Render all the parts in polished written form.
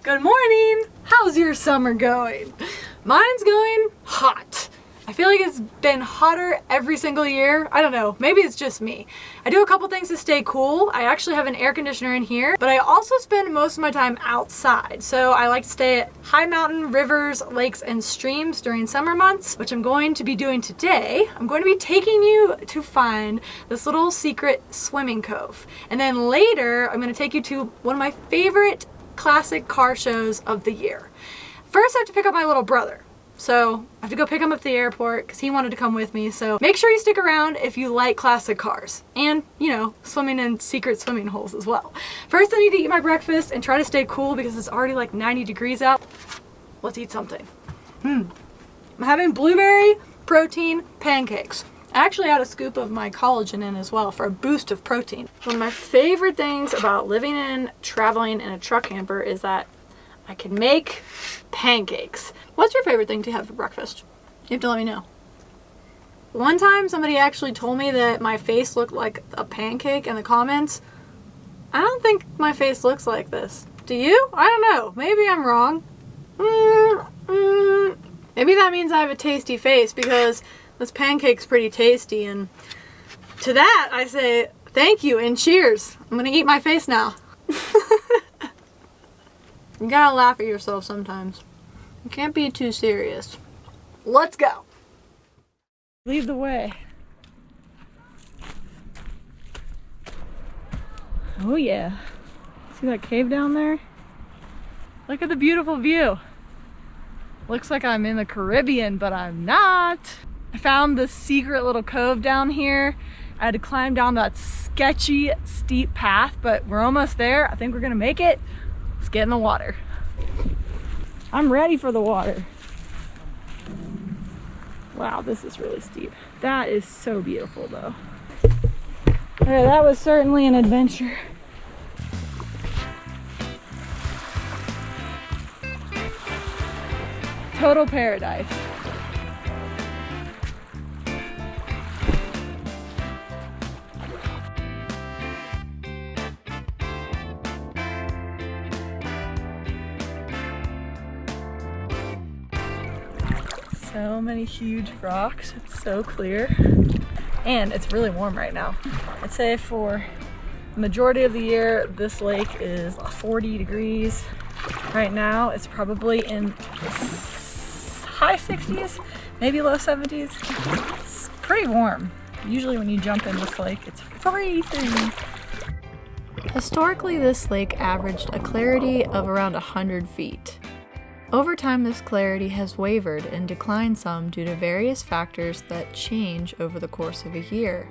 Good morning! How's your summer going? Mine's going hot. I feel like it's been hotter every single year. I don't know, maybe it's just me. I do a couple things to stay cool. I actually have an air conditioner in here, but I also spend most of my time outside. So I like to stay at high mountain, rivers, lakes, and streams during summer months, which I'm going to be doing today. I'm going to be taking you to find this little secret swimming cove. And then later, I'm going to take you to one of my favorite classic car shows of the year. First, I have to pick up my little brother. So I have to go pick him up at the airport because he wanted to come with me. So make sure you stick around if you like classic cars and, you know, swimming in secret swimming holes as well. First, I need to eat my breakfast and try to stay cool because it's already like 90 degrees out. Let's eat something. I'm having blueberry protein pancakes. I actually add a scoop of my collagen in as well for a boost of protein. One of my favorite things about living and traveling in a truck camper is that I can make pancakes. What's your favorite thing to have for breakfast? You have to let me know. One time somebody actually told me that my face looked like a pancake in the comments. I don't think my face looks like this. Do you? I don't know. Maybe I'm wrong. Maybe that means I have a tasty face because this pancake's pretty tasty, and to that I say thank you and cheers. I'm gonna eat my face now. You gotta laugh at yourself sometimes. You can't be too serious. Let's go. Lead the way. Oh yeah. See that cave down there? Look at the beautiful view. Looks like I'm in the Caribbean, but I'm not. I found this secret little cove down here. I had to climb down that sketchy, steep path, but we're almost there. I think we're gonna make it. Let's get in the water. I'm ready for the water. Wow, this is really steep. That is so beautiful though. Okay, that was certainly an adventure. Total paradise. So many huge rocks. It's so clear. And it's really warm right now. I'd say for the majority of the year, this lake is 40 degrees. Right now, it's probably in the high 60s, maybe low 70s. It's pretty warm. Usually when you jump in this lake, it's freezing. Historically, this lake averaged a clarity of around 100 feet. Over time, this clarity has wavered and declined some due to various factors that change over the course of a year.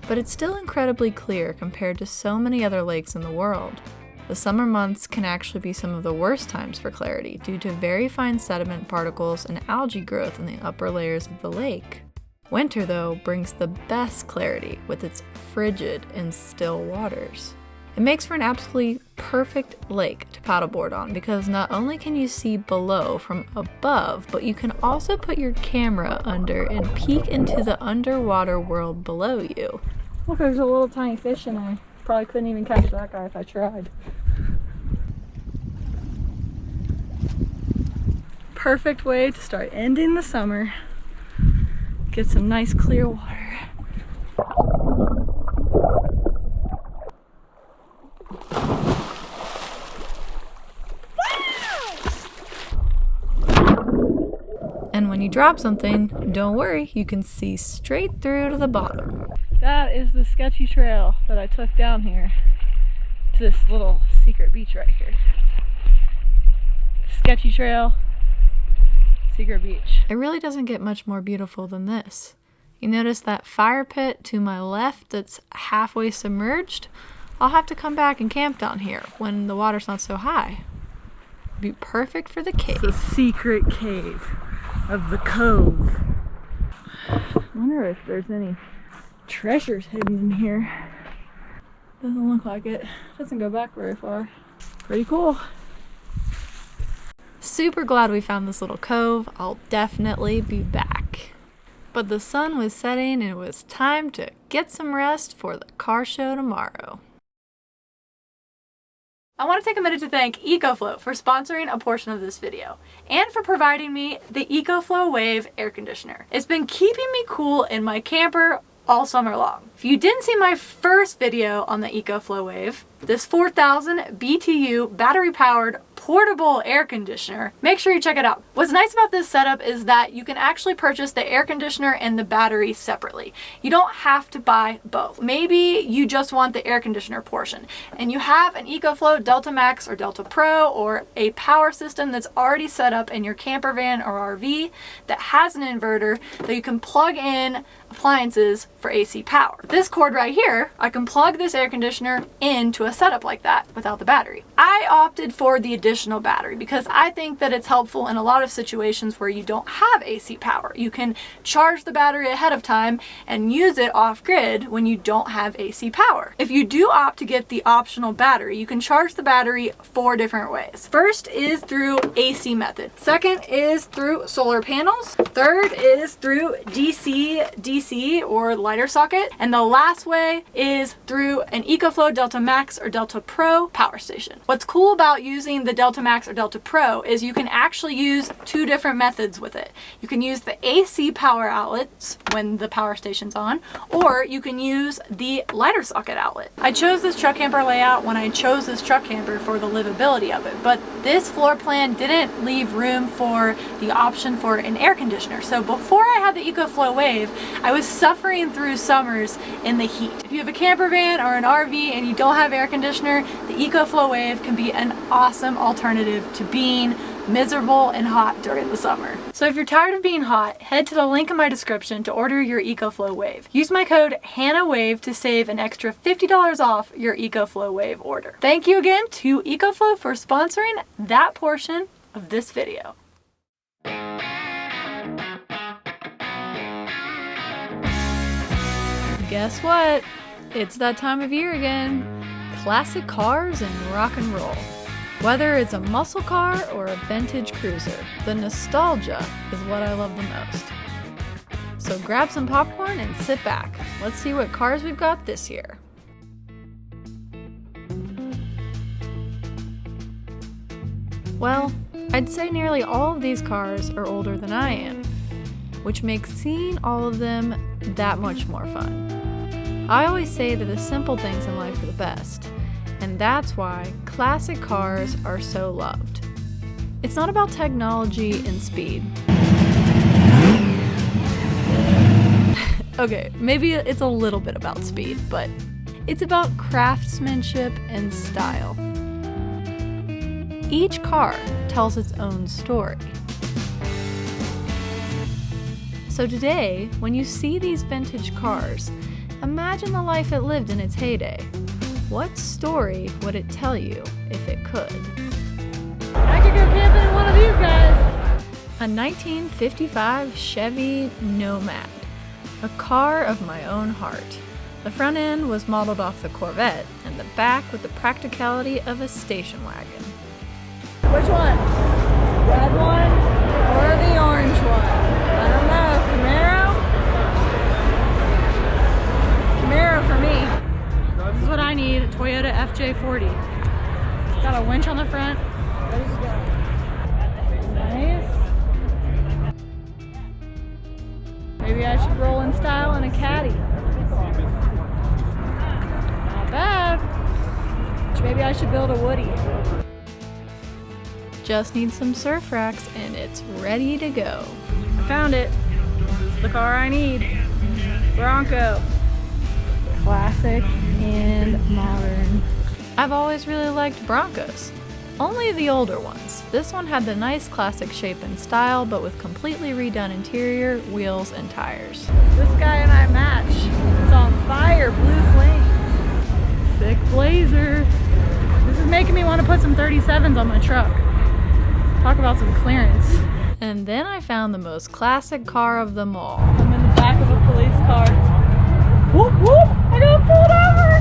But it's still incredibly clear compared to so many other lakes in the world. The summer months can actually be some of the worst times for clarity due to very fine sediment particles and algae growth in the upper layers of the lake. Winter, though, brings the best clarity with its frigid and still waters. It makes for an absolutely perfect lake to paddleboard on because not only can you see below from above, but you can also put your camera under and peek into the underwater world below you. Look, there's a little tiny fish in there. Probably couldn't even catch that guy if I tried. Perfect way to start ending the summer. Get some nice clear water. And when you drop something, don't worry, you can see straight through to the bottom. That is the sketchy trail that I took down here to this little secret beach right here. Sketchy trail, secret beach. It really doesn't get much more beautiful than this. You notice that fire pit to my left that's halfway submerged? I'll have to come back and camp down here when the water's not so high. It'd be perfect for the cave. It's a secret cave of the cove. I wonder if there's any treasures hidden in here. Doesn't look like it. Doesn't go back very far. Pretty cool. Super glad we found this little cove. I'll definitely be back. But the sun was setting and it was time to get some rest for the car show tomorrow. I want to take a minute to thank EcoFlow for sponsoring a portion of this video and for providing me the EcoFlow Wave air conditioner. It's been keeping me cool in my camper all summer long. If you didn't see my first video on the EcoFlow Wave, this 4,000 BTU battery powered portable air conditioner, make sure you check it out. What's nice about this setup is that you can actually purchase the air conditioner and the battery separately. You don't have to buy both. Maybe you just want the air conditioner portion and you have an EcoFlow Delta Max or Delta Pro or a power system that's already set up in your camper van or RV that has an inverter that you can plug in appliances for AC power. This cord right here, I can plug this air conditioner into a setup like that without the battery. I opted for the additional battery because I think that it's helpful in a lot of situations where you don't have AC power. You can charge the battery ahead of time and use it off grid when you don't have AC power. If you do opt to get the optional battery, you can charge the battery 4 different ways. First is through AC method. Second is through solar panels. Third is through DC or lighter socket. And the last way is through an EcoFlow Delta Max or Delta Pro power station. What's cool about using the Delta Max or Delta Pro is you can actually use 2 different methods with it. You can use the AC power outlets when the power station's on, or you can use the lighter socket outlet. I chose this truck camper layout when I chose this truck camper for the livability of it, but this floor plan didn't leave room for the option for an air conditioner. So before I had the EcoFlow Wave, I was suffering through summers in the heat. If you have a camper van or an RV and you don't have air conditioner, the EcoFlow Wave can be an awesome alternative to being miserable and hot during the summer. So if you're tired of being hot, head to the link in my description to order your EcoFlow Wave. Use my code HANNAHWAVE to save an extra $50 off your EcoFlow Wave order. Thank you again to EcoFlow for sponsoring that portion of this video. Guess what? It's that time of year again. Classic cars and rock and roll. Whether it's a muscle car or a vintage cruiser, the nostalgia is what I love the most. So grab some popcorn and sit back. Let's see what cars we've got this year. Well, I'd say nearly all of these cars are older than I am, which makes seeing all of them that much more fun. I always say that the simple things in life are the best, and that's why classic cars are so loved. It's not about technology and speed. Okay, maybe it's a little bit about speed, but it's about craftsmanship and style. Each car tells its own story. So today, when you see these vintage cars, imagine the life it lived in its heyday. What story would it tell you if it could? I could go camping in one of these guys. A 1955 Chevy Nomad, a car of my own heart. The front end was modeled off the Corvette, and the back with the practicality of a station wagon. Which one? Red one or the orange one? I don't know. Camaro for me. This is what I need, a Toyota FJ40. Got a winch on the front. Ready to go. Nice. Maybe I should roll in style in a caddy. Not bad. Maybe I should build a Woody. Just need some surf racks and it's ready to go. I found it. It's the car I need. Bronco. Classic and modern. I've always really liked Broncos. Only the older ones. This one had the nice classic shape and style, but with completely redone interior, wheels, and tires. This guy and I match. It's on fire, blue flame. Sick blazer. This is making me want to put some 37s on my truck. Talk about some clearance. And then I found the most classic car of them all. I'm in the back of a police car. Whoop whoop! I got pulled over!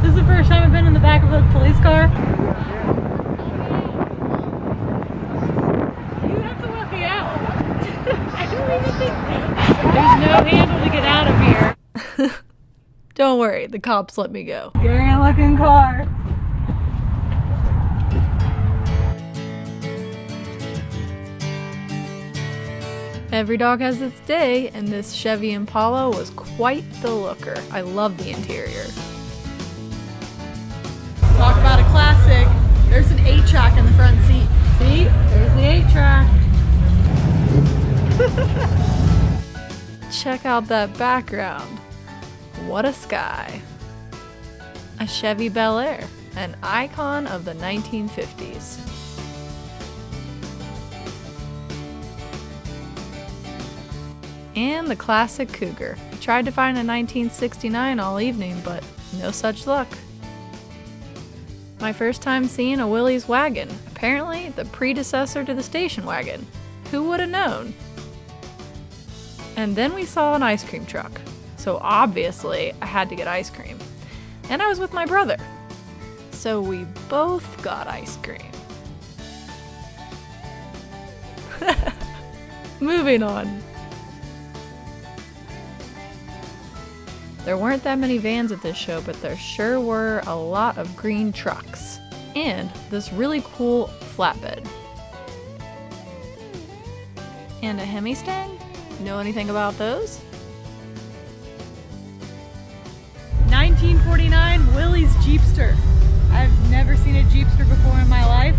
This is the first time I've been in the back of a police car. You have to let me out. I don't even think there's no handle to get out of here. Don't worry, the cops let me go. Scary looking car. Every dog has its day, and this Chevy Impala was quite the looker. I love the interior. Talk about a classic. There's an 8-track in the front seat. See? There's the 8-track. Check out that background. What a sky. A Chevy Bel Air, an icon of the 1950s. And the classic Cougar. I tried to find a 1969 all evening, but no such luck. My first time seeing a Willys wagon, apparently the predecessor to the station wagon. Who would have known? And then we saw an ice cream truck. So obviously I had to get ice cream. And I was with my brother. So we both got ice cream. Moving on. There weren't that many vans at this show, but there sure were a lot of green trucks. And this really cool flatbed. And a Hemi-Stang? Know anything about those? 1949 Willys Jeepster. I've never seen a Jeepster before in my life,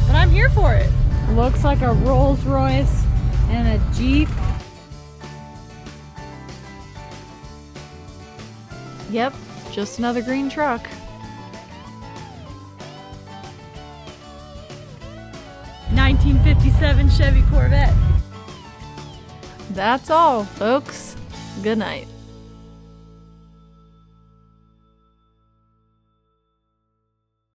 but I'm here for it. Looks like a Rolls Royce and a Jeep. Yep, just another green truck. '57 Chevy Corvette. That's all, folks. Good night.